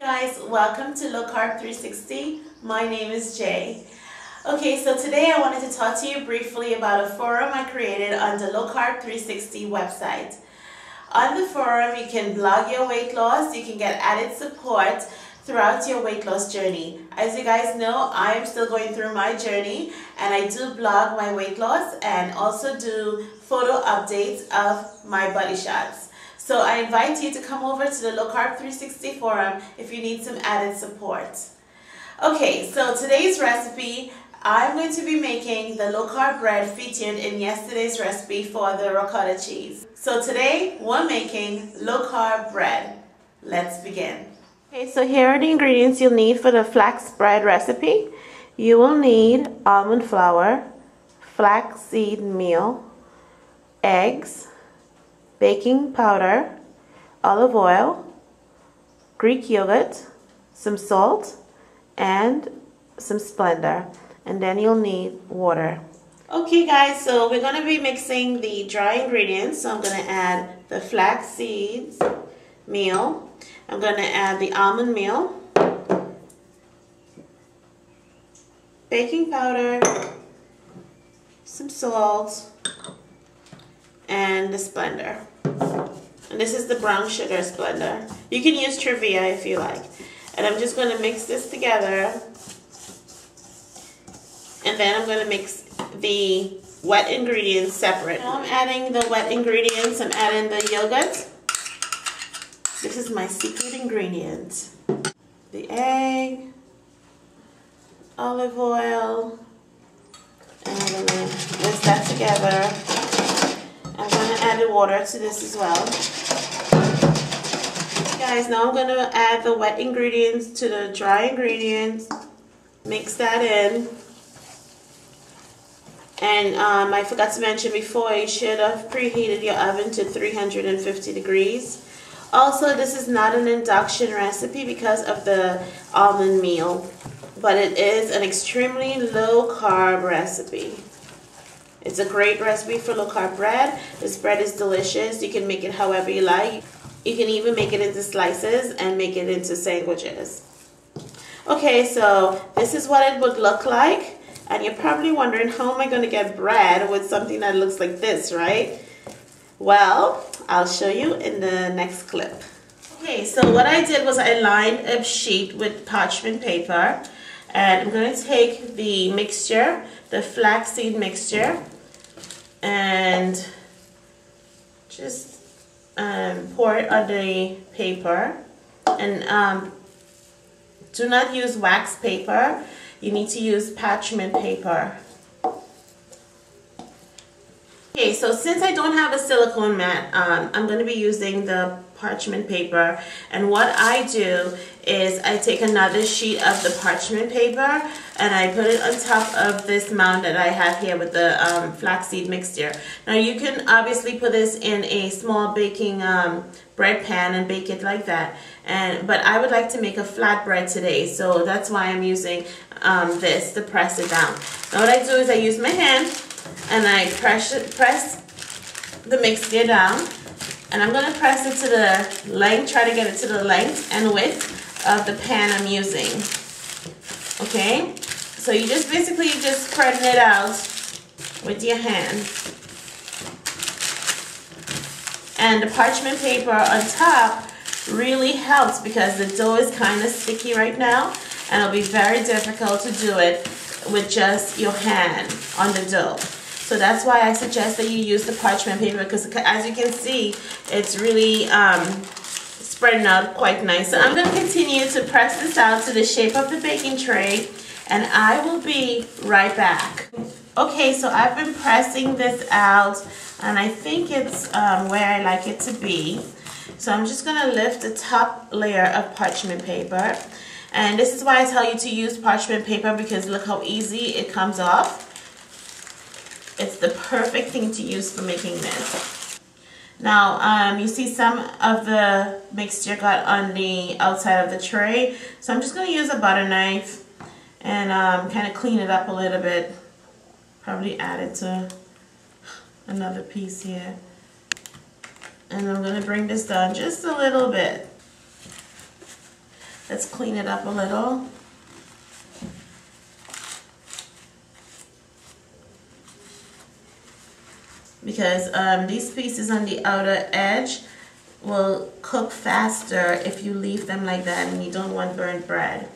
Guys, welcome to Low Carb 360. My name is Jay. Okay, so today I wanted to talk to you briefly about a forum I created on the Low Carb 360 website. On the forum, you can blog your weight loss, you can get added support throughout your weight loss journey. As you guys know, I am still going through my journey and I do blog my weight loss and also do photo updates of my body shots. So I invite you to come over to the Low Carb 360 forum if you need some added support. Okay, so today's recipe, I'm going to be making the low carb bread featured in yesterday's recipe for the ricotta cheese. So today we're making low carb bread. Let's begin. Okay, so here are the ingredients you'll need for the flax bread recipe. You will need almond flour, flaxseed meal, eggs, baking powder, olive oil, Greek yogurt, some salt, and some Splenda. And then you'll need water. Okay guys, so we're going to be mixing the dry ingredients. So I'm going to add the flax seeds meal. I'm going to add the almond meal, baking powder, some salt, and the Splenda. And this is the brown sugar Splenda. You can use Trivia if you like. And I'm just going to mix this together. And then I'm going to mix the wet ingredients separate. Now I'm adding the wet ingredients. I'm adding the yogurt. This is my secret ingredient. The egg, olive oil, and I'm going to mix that together. I'm going to add the water to this as well. Guys, now I'm going to add the wet ingredients to the dry ingredients. Mix that in. And I forgot to mention before, you should have preheated your oven to 350 degrees. Also, this is not an induction recipe because of the almond meal, but it is an extremely low carb recipe. It's a great recipe for low carb bread. This bread is delicious. You can make it however you like. You can even make it into slices and make it into sandwiches. Okay, so this is what it would look like. And you're probably wondering, how am I going to get bread with something that looks like this, right? Well, I'll show you in the next clip. Okay, so what I did was I lined a sheet with parchment paper. And I'm going to take the mixture, the flaxseed mixture, and just pour it on the paper. And do not use wax paper. You need to use parchment paper. Okay, so since I don't have a silicone mat, I'm going to be using the parchment paper. And what I do is I take another sheet of the parchment paper and I put it on top of this mound that I have here with the flaxseed mixture. Now you can obviously put this in a small baking bread pan and bake it like that. But I would like to make a flatbread today, so that's why I'm using this to press it down. Now what I do is I use my hand and I press the mixture down, and I'm going to press it to the length, try to get it to the length and width of the pan I'm using. Okay, so you just basically spreading it out with your hand. And the parchment paper on top really helps because the dough is kind of sticky right now, and it'll be very difficult to do it with just your hand on the dough. So that's why I suggest that you use the parchment paper, because as you can see, it's really spreading out quite nice. So I'm going to continue to press this out to the shape of the baking tray, and I will be right back. Okay, so I've been pressing this out, and I think it's where I like it to be. So I'm just going to lift the top layer of parchment paper. And this is why I tell you to use parchment paper, because look how easy it comes off. It's the perfect thing to use for making this. Now, you see some of the mixture got on the outside of the tray. So I'm just going to use a butter knife and kind of clean it up a little bit. Probably add it to another piece here. And I'm going to bring this down just a little bit. Let's clean it up a little. Because these pieces on the outer edge will cook faster if you leave them like that, and you don't want burnt bread.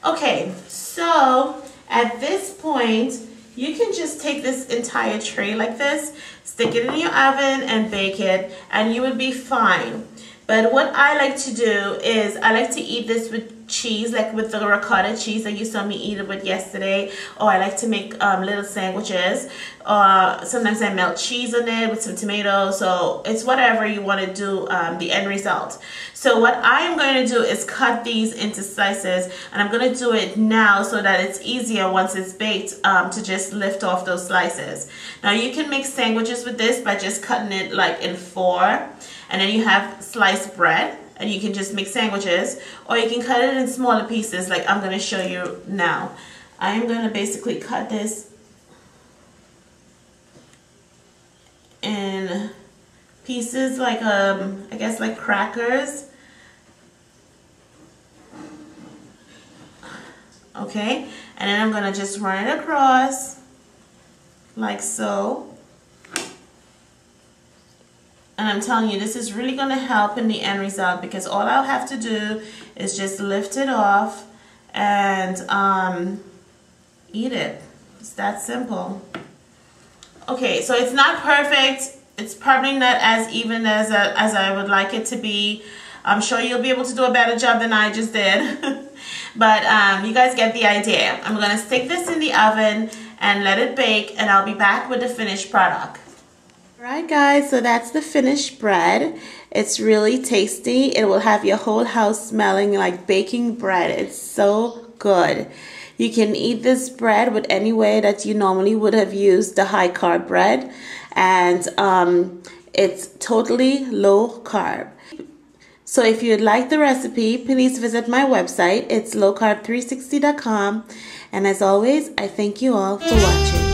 Okay, so at this point, you can just take this entire tray like this, stick it in your oven and bake it, and you would be fine. But what I like to do is I like to eat this with cheese, like with the ricotta cheese that you saw me eat it with yesterday. Or I like to make little sandwiches. Sometimes I melt cheese on it with some tomatoes. So it's whatever you want to do, the end result. So what I am going to do is cut these into slices, and I'm going to do it now so that it's easier once it's baked to just lift off those slices. Now you can make sandwiches with this by just cutting it like in 4, and then you have sliced bread, and you can just make sandwiches, or you can cut it in smaller pieces like I'm going to show you now. I am going to basically cut this in pieces like I guess like crackers. Okay, and then I'm going to just run it across like so. And I'm telling you, this is really going to help in the end result, because all I'll have to do is just lift it off and eat it. It's that simple. Okay, so it's not perfect. It's probably not as even as I would like it to be. I'm sure you'll be able to do a better job than I just did. But you guys get the idea. I'm going to stick this in the oven and let it bake, and I'll be back with the finished product. Alright guys, so that's the finished bread. It's really tasty. It will have your whole house smelling like baking bread. It's so good. You can eat this bread with any way that you normally would have used the high carb bread, and it's totally low carb. So if you'd like the recipe, please visit my website. It's lowcarb360.com, and as always, I thank you all for watching.